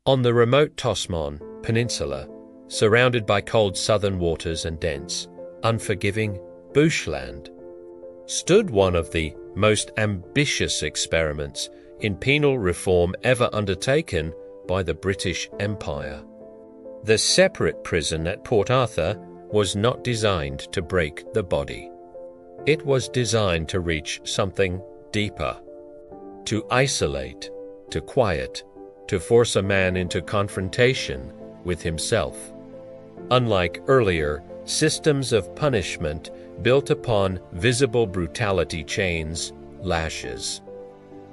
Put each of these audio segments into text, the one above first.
On the remote Tasman Peninsula, surrounded by cold southern waters and dense, unforgiving bushland, stood one of the most ambitious experiments in penal reform ever undertaken by the British Empire. The separate prison at Port Arthur was not designed to break the body. It was designed to reach something deeper, to isolate, to quiet, to force a man into confrontation with himself. Unlike earlier systems of punishment built upon visible brutality chains, lashes,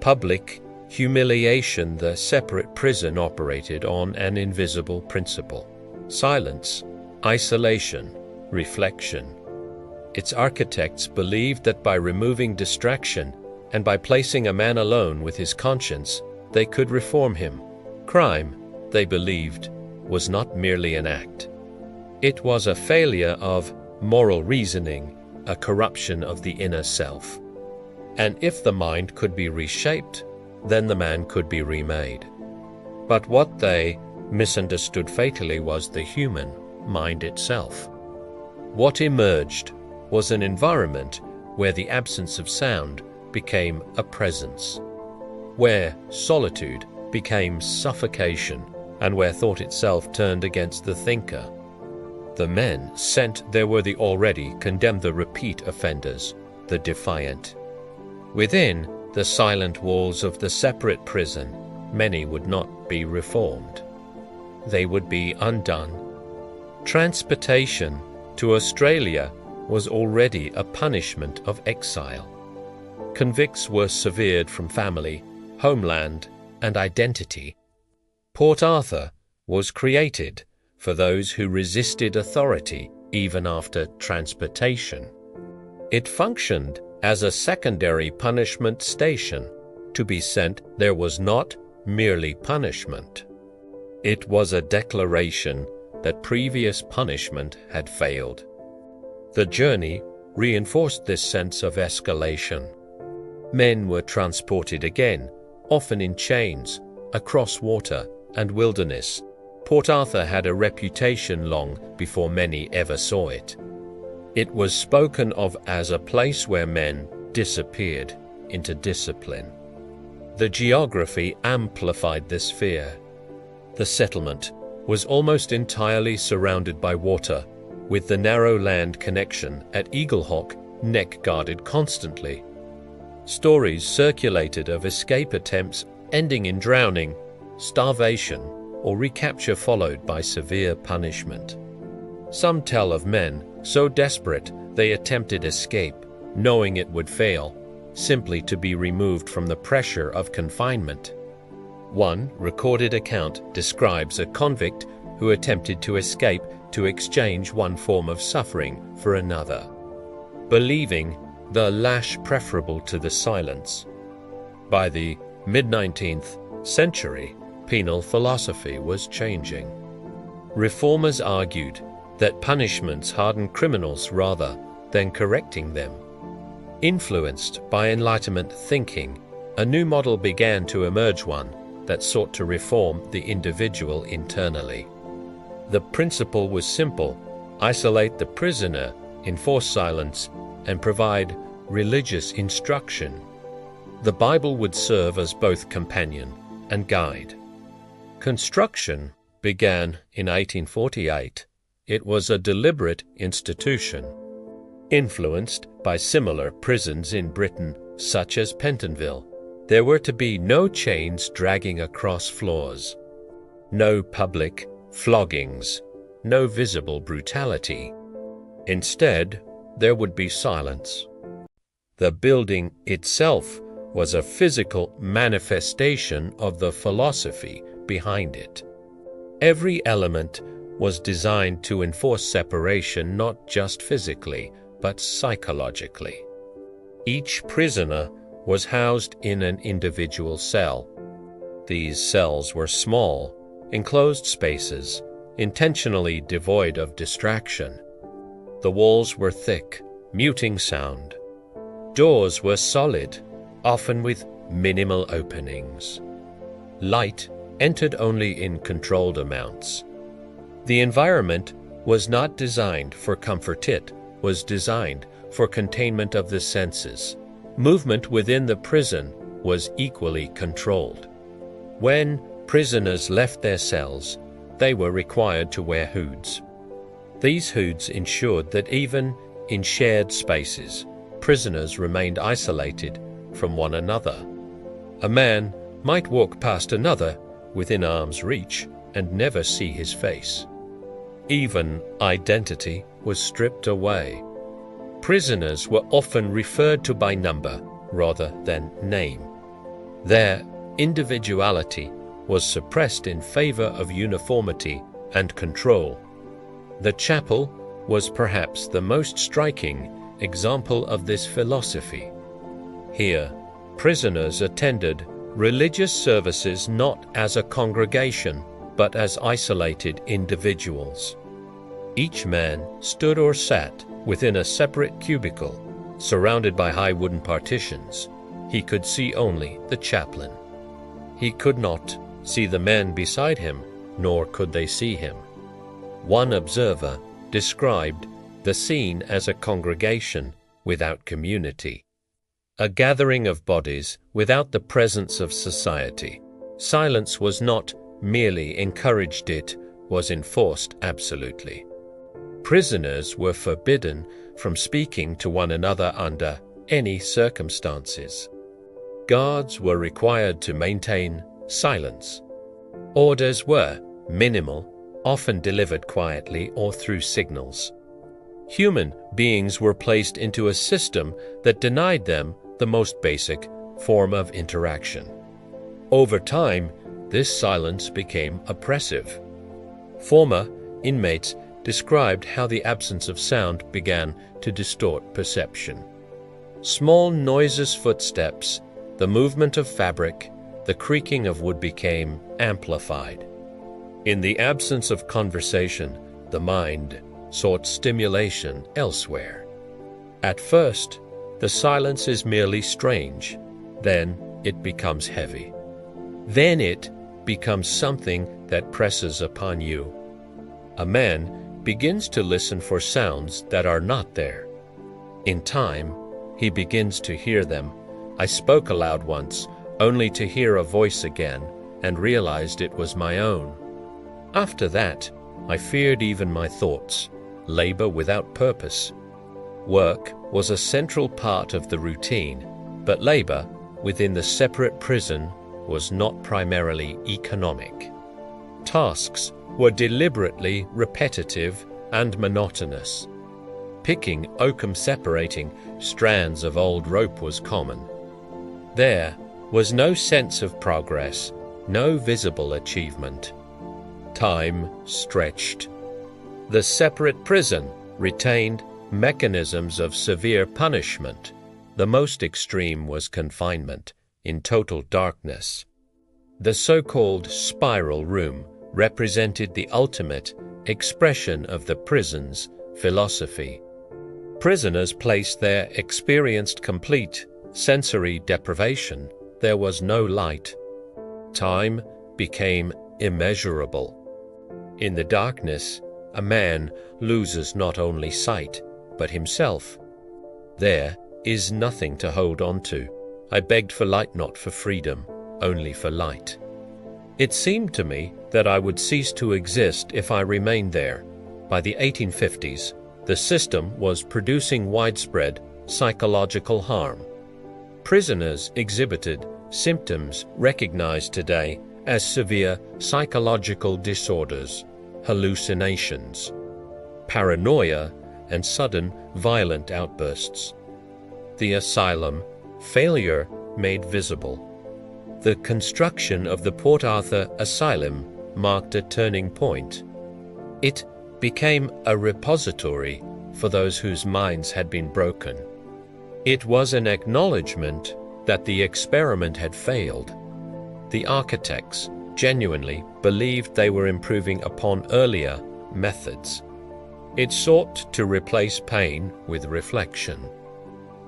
public humiliation, the separate prison operated on an invisible principle: silence, isolation, reflection. Its architects believed that by removing distraction and by placing a man alone with his conscience, they could reform him. Crime, they believed, was not merely an act. It was a failure of moral reasoning, a corruption of the inner self. And if the mind could be reshaped, then the man could be remade. But what they misunderstood fatally was the human mind itself. What emerged was an environment where the absence of sound became a presence, where solitude became suffocation, and where thought itself turned against the thinker. The men sent there were the already condemned, the repeat offenders, the defiant. Within the silent walls of the separate prison, many would not be reformed. They would be undone. Transportation to Australia was already a punishment of exile. Convicts were severed from family, homeland, and identity. Port Arthur was created for those who resisted authority even after transportation. It functioned as a secondary punishment station. To be sent there was not merely punishment. It was a declaration that previous punishment had failed. The journey reinforced this sense of escalation. Men were transported again, often in chains, across water and wilderness. Port Arthur had a reputation long before many ever saw it. It was spoken of as a place where men disappeared into discipline. The geography amplified this fear. The settlement was almost entirely surrounded by water, with the narrow land connection at Eaglehawk neck guarded constantly. Stories circulated of escape attempts ending in drowning, starvation, or recapture followed by severe punishment. Some tell of men so desperate they attempted escape, knowing it would fail, simply to be removed from the pressure of confinement. One recorded account describes a convict who attempted to escape to exchange one form of suffering for another, believing the lash preferable to the silence. By the mid-19th century, penal philosophy was changing. Reformers argued that punishments hardened criminals rather than correcting them. Influenced by Enlightenment thinking, a new model began to emerge, one that sought to reform the individual internally. The principle was simple: isolate the prisoner, enforce silence, and provide religious instruction. The Bible would serve as both companion and guide. Construction began in 1848. It was a deliberate institution, influenced by similar prisons in Britain, such as Pentonville. There were to be no chains dragging across floors, no public floggings, no visible brutality. Instead, there would be silence. The building itself was a physical manifestation of the philosophy behind it. Every element was designed to enforce separation not just physically, but psychologically. Each prisoner was housed in an individual cell. These cells were small, enclosed spaces, intentionally devoid of distraction. The walls were thick, muting sound. Doors were solid, often with minimal openings. Light entered only in controlled amounts. The environment was not designed for comfort, it was designed for containment of the senses. Movement within the prison was equally controlled. When prisoners left their cells, they were required to wear hoods. These hoods ensured that even in shared spaces, prisoners remained isolated from one another. A man might walk past another within arm's reach and never see his face. Even identity was stripped away. Prisoners were often referred to by number rather than name. Their individuality was suppressed in favor of uniformity and control. The chapel was perhaps the most striking example of this philosophy. Here, prisoners attended religious services not as a congregation, but as isolated individuals. Each man stood or sat within a separate cubicle, surrounded by high wooden partitions. He could see only the chaplain. He could not see the men beside him, nor could they see him. One observer described the scene as a congregation without community, a gathering of bodies without the presence of society. Silence was not merely encouraged, it was enforced absolutely. Prisoners were forbidden from speaking to one another under any circumstances. Guards were required to maintain silence. Orders were minimal, often delivered quietly or through signals. Human beings were placed into a system that denied them the most basic form of interaction. Over time, this silence became oppressive. Former inmates described how the absence of sound began to distort perception. Small noiseless footsteps, the movement of fabric, the creaking of wood became amplified. In the absence of conversation, the mind sought stimulation elsewhere. At first, the silence is merely strange. Then it becomes heavy. Then it becomes something that presses upon you. A man begins to listen for sounds that are not there. In time, he begins to hear them. I spoke aloud once, only to hear a voice again, and realized it was my own. After that, I feared even my thoughts, labor without purpose. Work was a central part of the routine, but labor within the separate prison was not primarily economic. Tasks were deliberately repetitive and monotonous. Picking oakum-separating strands of old rope was common. There was no sense of progress, no visible achievement. Time stretched. The separate prison retained mechanisms of severe punishment. The most extreme was confinement in total darkness. The so-called spiral room represented the ultimate expression of the prison's philosophy. Prisoners placed their experienced complete sensory deprivation. There was no light. Time became immeasurable. In the darkness, a man loses not only sight, but himself. There is nothing to hold on to. I begged for light, not for freedom, only for light. It seemed to me that I would cease to exist if I remained there. By the 1850s, the system was producing widespread psychological harm. Prisoners exhibited symptoms recognized today as severe psychological disorders, hallucinations, paranoia, and sudden violent outbursts. The asylum failure made visible. The construction of the Port Arthur Asylum marked a turning point. It became a repository for those whose minds had been broken. It was an acknowledgement that the experiment had failed. The architects genuinely believed they were improving upon earlier methods. It sought to replace pain with reflection.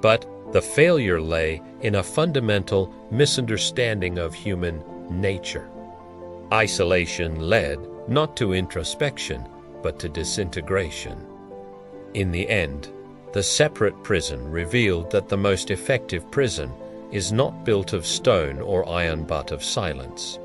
But the failure lay in a fundamental misunderstanding of human nature. Isolation led not to introspection, but to disintegration. In the end, the separate prison revealed that the most effective prison is not built of stone or iron but of silence.